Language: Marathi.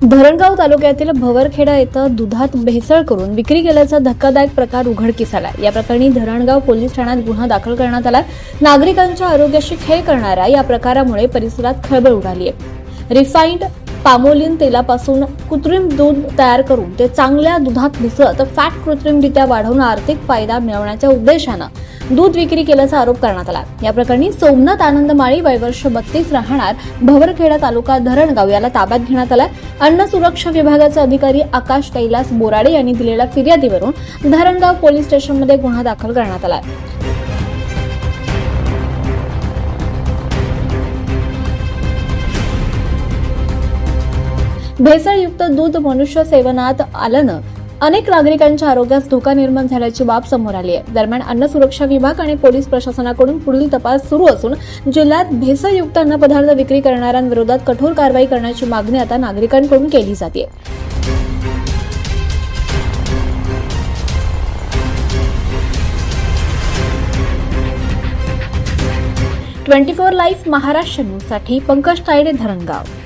धरणगाव तालुक्यातील भवरखेडा येथे दुधात भेसळ करून विक्री केल्याचा धक्कादायक प्रकार उघडकीस आला। या प्रकरणी धरणगाव पोलीस ठाण्यात गुन्हा दाखल करण्यात आला। नागरिकांच्या आरोग्याशी खेळ करणाऱ्या या प्रकारामुळे परिसरात खळबळ उडाली आहे। रिफाइंड पामोलिन तेलापासून कृत्रिम दूध तयार करून ते चांगल्या दुधात मिसळत फॅट कृत्रिमरित्या वाढवून आर्थिक फायदा मिळवण्याच्या उद्देशाने दूध विक्री केल्याचा आरोप करण्यात आला। या प्रकरणी सोमनाथ आनंद माळी वय वर्ष 32 राहणार भवरखेडा तालुका धरणगाव याला ताब्यात घेण्यात आला। अन्न सुरक्षा विभागाचे अधिकारी आकाश कैलास बोराडे यांनी दिलेल्या फिर्यादीवरून धरणगाव पोलीस स्टेशनमध्ये गुन्हा दाखल करण्यात आला। भेसळयुक्त दूध मनुष्य सेवनात आल्यानं अनेक नागरिकांच्या आरोग्यास धोका निर्माण झाल्याची बाब समोर आली आहे। दरम्यान अन्न सुरक्षा विभाग आणि पोलीस प्रशासनाकडून पुढील तपास सुरू असून जिल्ह्यात भेसळयुक्त अन्नपदार्थ विक्री करणाऱ्यांविरोधात कठोर कारवाई करण्याची मागणी आता नागरिकांकडून केली जाते। 24 लाईव्ह महाराष्ट्र न्यूजसाठी पंकज तायडे, धरणगाव।